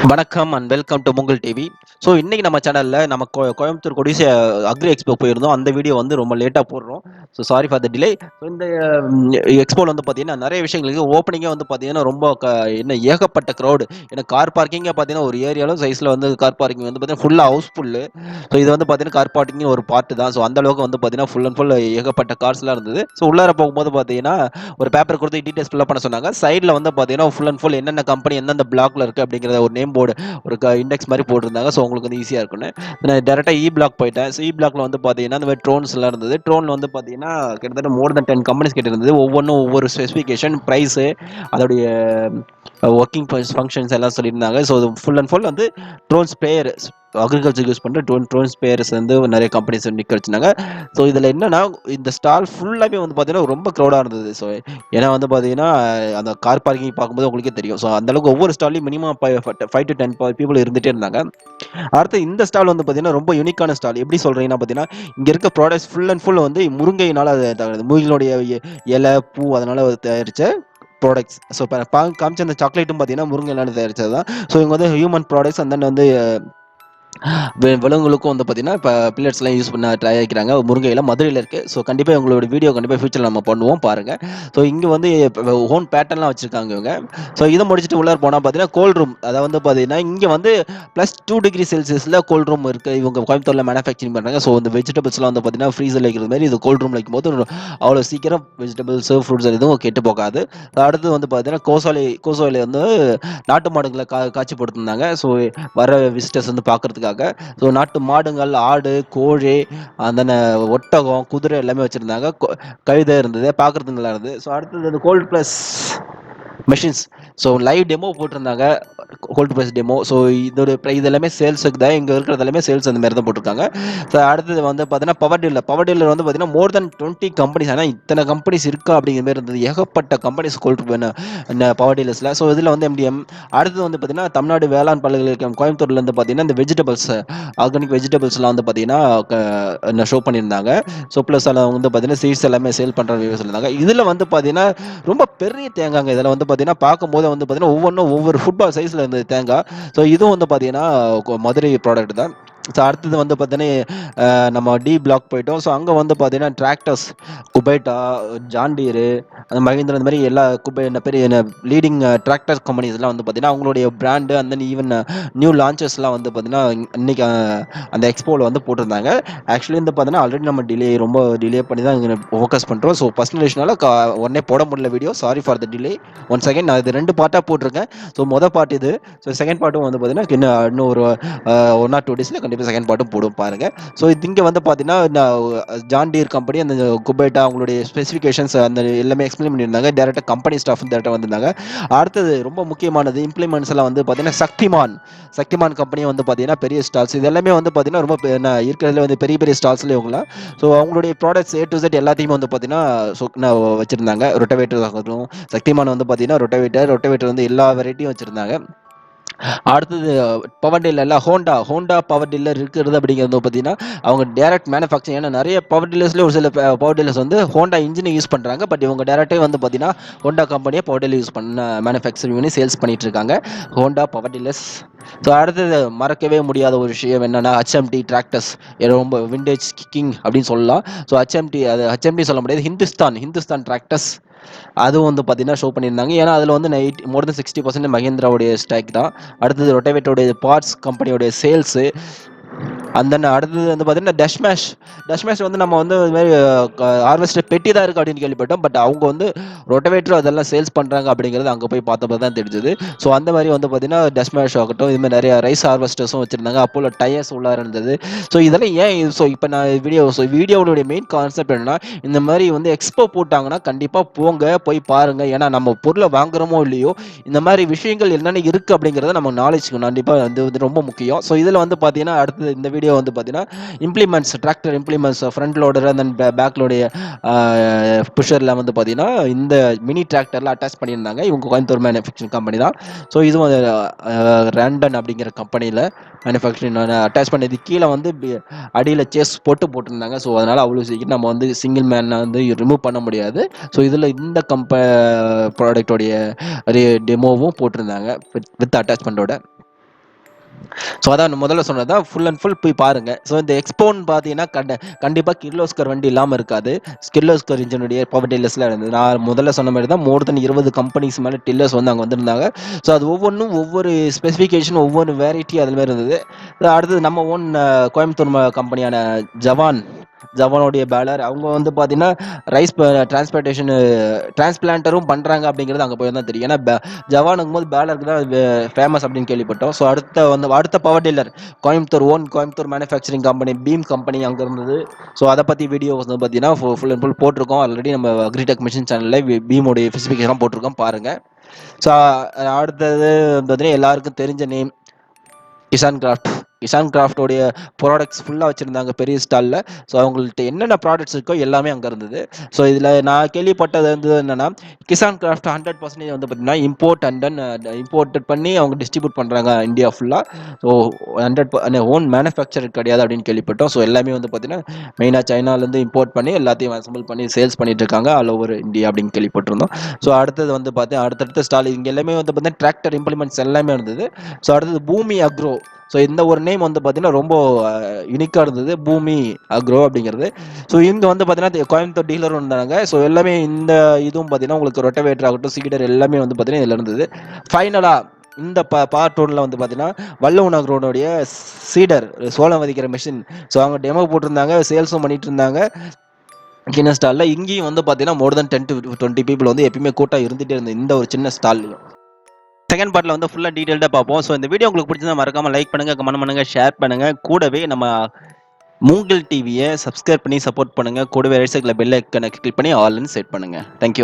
வணக்கம் and welcome to முங்கல் TV. So இன்னைக்கு நம்ம சேனலில் நம்ம கோயம்புத்தூர் கொடிசியா அக்ரி எக்ஸ்போ போயிருந்தோம். அந்த வீடியோ வந்து ரொம்ப லேட்டாக போடுறோம். So sorry for the delay. So இந்த எக்ஸ்போவில் வந்து பார்த்தீங்கன்னா நிறைய விஷயங்களுக்கு ஓப்பனிங்காக வந்து பார்த்தீங்கன்னா ரொம்ப ஏகப்பட்ட க்ரௌடு. ஏன்னா கார் பார்க்கிங்கே பார்த்தீங்கன்னா ஒரு ஏரியாவில் சைஸில் வந்து கார் பார்க்கிங் வந்து பார்த்தீங்கன்னா ஃபுல்லாக ஹவுஸ்ஃபுல்லு. ஸோ இது வந்து பார்த்தீங்கன்னா கார் பார்க்கிங் ஒரு பார்ட்டு தான். ஸோ அந்த அளவுக்கு வந்து பார்த்தீங்கன்னா ஃபுல் அண்ட் ஃபுல் ஏகப்பட்ட கார்ஸ்லாம் இருந்தது. ஸோ உள்ளார போகும்போது பார்த்தீங்கன்னா ஒரு பேப்பர் கொடுத்து டீட்டெயில்ஸ் ஃபில் பண்ண சொன்னாங்க. சைடில் வந்து பார்த்தீங்கன்னா ஃபுல் அண்ட் ஃபுல் என்னென்ன கம்பெனி எந்தெந்த பிளாக்ல இருக்குது அப்படிங்கிற ஒரு நேம் போர்டு ஒரு இண்டெக்ஸ் மாதிரி போட்டிருந்தாங்க. ஸோ உங்களுக்கு வந்து ஈஸியாக இருக்குன்னு நான் டேரெக்டாக பிளாக் போயிட்டேன். ஸோ பிளாக்ல வந்து பார்த்தீங்கன்னா இந்த மாதிரி ட்ரோன்ஸ் எல்லாம் இருந்தது. ட்ரோன் வந்து பார்த்தீங்கன்னா கிட்டத்தட்ட மோர் தென் 10 கம்பெனிஸ் கிட்ட இருந்தது. ஒவ்வொன்றும் ஒவ்வொரு ஸ்பெசிஃபிகேஷன் ப்ரைஸு அதோடைய ஒர்க்கிங் ஃபங்க்ஷன்ஸ் எல்லாம் சொல்லியிருந்தாங்க. ஸோ ஃபுல் அண்ட் ஃபுல் வந்து ட்ரோன் ஸ்ப்ரேயர் அக்ரிகல்ச்சர் யூஸ் பண்ணுற ட்ரோன் ஸ்பேயர்ஸ் வந்து நிறைய கம்பெனிஸ் நிற்க வச்சுருந்தாங்க. ஸோ இதில் என்னன்னா இந்த ஸ்டால் ஃபுல்லாகவே வந்து பார்த்தீங்கன்னா ரொம்ப க்ரௌடாக இருந்தது. ஸோ ஏன்னா வந்து பார்த்தீங்கன்னா அந்த கார் பார்க்கிங் பார்க்கும்போது உங்களுக்கே தெரியும். ஸோ அந்தளவுக்கு ஒவ்வொரு ஸ்டால்லையும் மினிமம் 5 to 10 பீப்புள் இருந்துகிட்டே இருந்தாங்க. அடுத்து இந்த ஸ்டால் வந்து பார்த்தீங்கன்னா ரொம்ப யூனிக்கான ஸ்டால். எப்படி சொல்கிறீங்கன்னா பார்த்தீங்கன்னா இங்கே இருக்க ப்ராடக்ட்ஸ் ஃபுல் அண்ட் ஃபுல் வந்து முருங்கையினால் முருங்கையினுடைய இலை பூ அதனால் தயாரித்த ப்ராடக்ட்ஸ். ஸோ இப்போ காமிச்ச அந்த சாக்லேட்டும் பார்த்தீங்கன்னா முருங்கையினால் தயாரித்தது தான். ஸோ இவங்க வந்து ஹியூமன் ப்ராடக்ட்ஸ் அந்த வந்து விலங்குகளுக்கும் வந்து பார்த்தீங்கன்னா இப்போ பில்லட்ஸ்லாம் யூஸ் பண்ண ட்ரை ஆகிக்கிறாங்க. முருங்கையில் மதுரையில் இருக்குது. ஸோ கண்டிப்பாக உங்களோட வீடியோ கண்டிப்பாக ஃபியூச்சரில் நம்ம பண்ணுவோம் பாருங்கள். ஸோ இங்கே வந்து ஓன் பேட்டர்ன்லாம் வச்சுருக்காங்க இவங்க. ஸோ இதை முடிச்சுட்டு உள்ளார போனால் பார்த்தீங்கன்னா கோல்ட் ரூம். அதை வந்து பார்த்தீங்கன்னா இங்கே வந்து +2°C கோல்ட் ரூம் இருக்குது. இவங்க கோயம்புத்தூரில் மேனுஃபேக்சரிங் பண்ணுறாங்க. ஸோ இந்த வெஜிடபிள்ஸ்லாம் வந்து பார்த்தீங்கன்னா ஃப்ரீசர் வைக்கிறது மாதிரி இது கோல்ட் ரூம் வைக்கும் போது அவ்வளோ சீக்கிரம் வெஜிடபிள்ஸ் ஃப்ரூட்ஸ் எதுவும் கெட்டு போகாது. அடுத்து வந்து பார்த்தீங்கன்னா கோசோலை வந்து நாட்டு மாடுகளை காட்சி போட்டுருந்தாங்க. ஸோ வர விசிட்டர்ஸ் வந்து பார்க்குறதுக்காக. ஸோ நாட்டு மாடுங்கள், ஆடு, கோழி, அந்த ஒட்டகம், குதிரை எல்லாமே வச்சுருந்தாங்க. கழுதை இருந்தது, பார்க்குறதுக்கு நல்லா இருந்தது. ஸோ அடுத்தது அந்த gold plus machines. So live demo போட்டிருந்தாங்க. Gold plus demo. ஸோ இதோட இது எல்லாமே சேல்ஸுக்கு தான். இங்கே இருக்கிறது எல்லாமே சேல்ஸ் அந்த மாதிரி தான் போட்டிருக்காங்க. ஸோ அடுத்தது வந்து பார்த்தீங்கன்னா பவர் டீலர் வந்து பார்த்தீங்கன்னா மோர் தென் 20 கம்பெனிஸ். ஆனால் இத்தனை கம்பெனிஸ் இருக்கா அப்படிங்கிற மாதிரி இருந்தது. ஏகப்பட்ட கம்பெனிஸ் கோல்ட் பவர் டீலர்ஸில். ஸோ இதில் வந்து MDM. அடுத்தது வந்து பார்த்தீங்கன்னா தமிழ்நாடு வேளாண் பல்கலைக்கழகம் கோயம்புத்தூர்லேருந்து பார்த்தீங்கன்னா இந்த வெஜிடபிள்ஸ் ஆர்கானிக் வெஜிடபிள்ஸ்லாம் வந்து பார்த்தீங்கன்னா ஷோ பண்ணியிருந்தாங்க. ஸோ ப்ளஸ் அதில் வந்து பார்த்தீங்கன்னா சீட்ஸ் எல்லாமே சேல் பண்ணுற சொல்லியிருந்தாங்க. இதில் வந்து பார்த்தீங்கன்னா ரொம்ப பெரிய தேங்காங்க. இதில் வந்து பார்த்தீங்கன்னா பார்க்கும்போது வந்து பார்த்தீங்கன்னா ஒவ்வொன்றும் ஒவ்வொரு ஃபுட்பால் சைஸில் இருந்தது தேங்காய். ஸோ இதுவும் வந்து பார்த்தீங்கன்னா மதுரை ப்ராடக்ட் தான். ஸோ அடுத்தது வந்து பார்த்தீங்கன்னா நம்ம பிளாக் போயிட்டோம். ஸோ அங்கே வந்து பார்த்தீங்கன்னா டிராக்டர்ஸ் குபேட்டா, ஜாண்டீரு, அந்த மஹிந்திரா இந்த மாதிரி எல்லா பெரிய லீடிங் டிராக்டர் கம்பெனிஸ்லாம் வந்து பார்த்தீங்கன்னா அவங்களுடைய பிராண்டு அந்த ஈவன் நியூ லான்ச்சஸ்லாம் வந்து பார்த்தீங்கன்னா இன்னைக்கு அந்த எக்ஸ்போவில் வந்து போட்டிருந்தாங்க. ஆக்சுவலி வந்து பார்த்தீங்கன்னா ஆல்ரெடி நம்ம ரொம்ப டிலே பண்ணி தான் இங்கே ஃபோக்கஸ் பண்ணுறோம். ஸோ பர்சனல் விஷயனால உடனே போட முடியல video. Sorry for the delay. One second நான் இது 2 பார்ட்டாக போட்டிருக்கேன். ஸோ மொதல் பார்ட் இது. ஸோ செகண்ட் பார்ட்டும் வந்து பார்த்தீங்கன்னா இன்னும் ஒரு 1 or 2 டேஸில் கண்டிப்பாக செகண்ட் பார்ட்டும் போடும் பாருங்கள். ஸோ இங்கே வந்து பார்த்தீங்கன்னா ஜாண்டீர் கம்பெனி அந்த குபேட்டா அவங்களுடைய ஸ்பெசிஃபிகேஷன்ஸ் அந்த எல்லாமே எக்ஸ்பிளைன் பண்ணியிருந்தாங்க. டேரெக்டாக கம்பெனி ஸ்டாஃப் டேரெக்டாக வந்திருந்தாங்க. அடுத்தது ரொம்ப முக்கியமானது இம்ப்ளிமெண்ட்ஸ் எல்லாம் வந்து பார்த்தீங்கன்னா சக்திமான் கம்பெனி வந்து பார்த்தீங்கன்னா பெரிய ஸ்டால்ஸ். இது எல்லாமே வந்து பார்த்தீங்கன்னா ரொம்ப இருக்கிறதுல வந்து பெரிய பெரிய ஸ்டால்ஸ்லேயே இவங்களாம். ஸோ அவங்களுடைய ப்ராடக்ட்ஸ் A to Z எல்லாத்தையுமே வந்து பார்த்தீங்கன்னா வச்சுருந்தாங்க. ரொட்டவேட்டர் ஆகட்டும், சக்திமான் வந்து பார்த்தீங்கன்னா ரொட்டவேட்டர் வந்து எல்லா வெரைட்டியும் வச்சுருந்தாங்க. அடுத்தது பவர் டீலர்ல ஹோண்டா பவர் டீலர் இருக்கிறது அப்படிங்கிறது பார்த்தீங்கன்னா அவங்க டேரக்ட் மேனுஃபேக்சரிங். ஏன்னா நிறைய பவர் டீலர்ஸ்லேயே ஒரு சில பவர் டீலர்ஸ் வந்து ஹோண்டா இன்ஜினை யூஸ் பண்ணுறாங்க. பட் இவங்க டேரக்டே வந்து பார்த்தீங்கன்னா ஹோண்டா கம்பெனியை பவர் டீலர் யூஸ் பண்ண மேனுஃபேக்சரிங் பண்ணி சேல்ஸ் பண்ணிட்டு இருக்காங்க. Honda power dealers. ஸோ அடுத்தது மறக்கவே முடியாத ஒரு விஷயம் என்னன்னா HMT டிராக்டர்ஸ். ரொம்ப விண்டேஜ் கிக்கிங் அப்படின்னு சொல்லலாம். ஸோ HMT சொல்ல முடியாது, ஹிந்துஸ்தான் டிராக்டர்ஸ். அதுவும் வந்து பார்த்தீங்கன்னா ஷோ பண்ணியிருந்தாங்க. ஏன்னா அதில் வந்து மோர் தென் 60% மஹிந்திராவுடைய ஸ்டாக் தான். அடுத்தது ரொட்டவேட்டருடைய பார்ட்ஸ் கம்பெனியோடைய சேல்ஸு. அடுத்தது வந்து பார்த்தீங்கன்னா டஷ்மேஷ் வந்து நம்ம வந்து இது மாதிரி ஹார்வெஸ்டர் பெட்டி தான் இருக்குது அப்படின்னு கேள்விப்பட்டோம். பட் அவங்க வந்து ரொட்டவேட்டர் அதெல்லாம் சேல்ஸ் பண்ணுறாங்க அப்படிங்கிறது அங்கே போய் பார்த்தப்ப தான் தெரிஞ்சது. ஸோ அந்த மாதிரி வந்து பார்த்தீங்கன்னா டஷ்மேஷ் ஆகட்டும், இதுமாதிரி நிறைய ரைஸ் ஹார்வெஸ்டர்ஸும் வச்சுருந்தாங்க. அப்போல டயர்ஸ் உள்ளார இருந்தது. ஸோ இதெல்லாம் ஏன் இப்போ நான் வீடியோவுடைய மெயின் கான்செப்ட் என்னன்னா, இந்த மாதிரி வந்து எக்ஸ்போ போட்டாங்கன்னா கண்டிப்பாக போய் பாருங்கள். ஏன்னா நம்ம பொருளை வாங்குறோமோ இல்லையோ இந்த மாதிரி விஷயங்கள் என்னென்ன இருக்குது அப்படிங்கிறத நம்ம நாலேஜ் கண்டிப்பாக வந்து ரொம்ப முக்கியம். ஸோ இதில் வந்து பார்த்தீங்கன்னா அடுத்தது இந்த வீடியோ வந்து பார்த்தீங்கன்னா tractor implements front loader and then பேக்லோடைய புஷரில் வந்து பார்த்தீங்கன்னா இந்த மினி டிராக்டரில் அட்டாச் பண்ணியிருந்தாங்க. இவங்க கோயம்புத்தூர் மேனுஃபேக்சரிங் கம்பெனி தான். ஸோ இதுவும் ரேண்டன் அப்படிங்கிற கம்பெனியில் மேனுஃபேக்சரிங் அட்டாச் பண்ணது. கீழே வந்து அடியில் சேஸ் போட்டிருந்தாங்க. ஸோ அதனால் அவ்வளோ சீக்கிரம் நம்ம வந்து சிங்கிள் மேனை வந்து ரிமூவ் பண்ண முடியாது. ஸோ இதில் இந்த ப்ராடக்டோடைய டெமோவும் போட்டிருந்தாங்க வித் அட்டாச்மெண்ட்டோட. ஸோ அதான் முதல்ல சொன்னது தான் ஃபுல் அண்ட் ஃபுல் போய் பாருங்க. ஸோ இந்த எக்ஸ்போன்னு பார்த்தீங்கன்னா கண்டிப்பா கிர்லோஸ்கர் வண்டி இல்லாம இருக்காது. கிர்லோஸ்கர் இன்ஜினுடைய பவர் டில்லர்ஸ்லாம் இருந்தது. நான் முதல்ல சொன்ன மாரி தான் மோர் தென் 20 கம்பெனிஸ் மேல டில்லர்ஸ் வந்து அங்க வந்திருந்தாங்க. ஸோ அது ஒவ்வொன்னும் ஒவ்வொரு ஸ்பெசிஃபிகேஷன், ஒவ்வொரு வேரைட்டி அது மாரி இருந்தது. அடுத்தது நம்ம ஓன் கோயம்புத்தூர் கம்பெனியான ஜவானுடைய பேலர் அவங்க வந்து பார்த்தீங்கன்னா, ரைஸ் டிரான்ஸ்பிளான்டேஷன் டிரான்ஸ்பிளான்டரும் பண்றாங்க அப்படிங்கிறது அங்க போய் தான் தெரியும். ஏன்னா ஜவானுங்கும்போது பேலருக்கு தான் ஃபேமஸ் அப்படின்னு கேள்விப்பட்டோம். ஸோ அடுத்த power dealer Coimbatore manufacturing company Bheem company அங்க இருந்தது. ஸோ அதை பத்தி வீடியோ வந்து பார்த்தீங்கன்னா ஃபுல் அண்ட் ஃபுல் போட்டிருக்கோம். ஆல்ரெடி நம்ம அக்ரிடெக் மிஷின் சேனல்ல பீமோடைய ஸ்பெசிஃபிகேஷன் போட்டிருக்கோம் பாருங்க. ஸோ அடுத்தது பார்த்தீங்கன்னா எல்லாருக்கும் தெரிஞ்ச நேம் கிசான் கிராஃப்டோடைய ப்ராடக்ட்ஸ் ஃபுல்லாக வச்சுருந்தாங்க பெரிய ஸ்டாலில். ஸோ அவங்கள்ட்ட என்னென்ன ப்ராடக்ட்ஸ் இருக்கோ எல்லாமே அங்கே இருந்தது. ஸோ இதில் நான் கேள்விப்பட்டது வந்து என்னென்னா, கிசான் கிராஃப்ட் 100% வந்து பார்த்தீங்கன்னா இம்போர்ட்டட் பண்ணி அவங்க டிஸ்ட்ரிபியூட் பண்ணுறாங்க இந்தியா ஃபுல்லாக. ஸோ 100 ஓன் மேனுஃபேக்சர் கிடையாது அப்படின்னு கேள்விப்பட்டோம். ஸோ எல்லாமே வந்து பார்த்தீங்கன்னா மெயினாக சைனாலேருந்து இம்போர்ட் பண்ணி எல்லாத்தையும் அசம்பிள் பண்ணி சேல்ஸ் பண்ணிட்டு இருக்காங்க ஆல் ஓவர் இந்தியா அப்படின்னு கேள்விப்பட்டிருந்தோம். ஸோ அடுத்தது வந்து பார்த்தீங்கன்னா அடுத்தடுத்த ஸ்டால் இங்கே எல்லாமே வந்து பார்த்தீங்கன்னா டிராக்டர் இம்ப்ளிமெண்ட்ஸ் எல்லாமே இருந்தது. ஸோ அடுத்தது பூமி அக்ரோ. ஸோ இந்த ஒரு நேம் வந்து பார்த்தீங்கன்னா ரொம்ப யூனிக்காக இருந்தது, பூமி அக்ரோ அப்படிங்கிறது. ஸோ இங்கே வந்து பார்த்தீங்கன்னா கோயம்புத்தூர் டீலரும் இருந்தாங்க. ஸோ எல்லாமே இந்த இதுவும் பார்த்தீங்கன்னா உங்களுக்கு ரொட்டவேட்டர் ஆகட்டும், சீடர் எல்லாமே வந்து பார்த்தீங்கன்னா இதில் இருந்தது. ஃபைனலாக இந்த பார்ட் 1ல வந்து பார்த்தீங்கன்னா வல்லவன் அக்ரோனுடைய சீடர் சோளம் விதைக்கிற மிஷின். ஸோ அவங்க டெமோ போட்டிருந்தாங்க, சேல்ஸும் பண்ணிட்டு இருந்தாங்க. சின்ன ஸ்டாலில் இங்கேயும் வந்து பார்த்தீங்கன்னா மோர் தென் 10 to 20 பீப்புள் வந்து எப்பயுமே கூட்டம் இருந்துகிட்டே இருந்தது இந்த ஒரு சின்ன ஸ்டால்லையும். செகண்ட் பார்ட்ல வந்து ஃபுல்லா டீடைல்டா பார்ப்போம். ஸோ இந்த வீடியோ உங்களுக்கு பிடிச்சிருந்தா மறக்காம லைக் பண்ணுங்க, கமெண்ட் பண்ணுங்க, ஷேர் பண்ணுங்க. கூடவே நம்ம மூங்கில் டிவியை சப்ஸ்கிரைப் பண்ணி சப்போர்ட் பண்ணுங்க. கூடவே ரைட் சைட்ல பெல் ஐகானை கிளிக் பண்ணி ஆல்னு செட் பண்ணுங்க. தேங்க்யூ.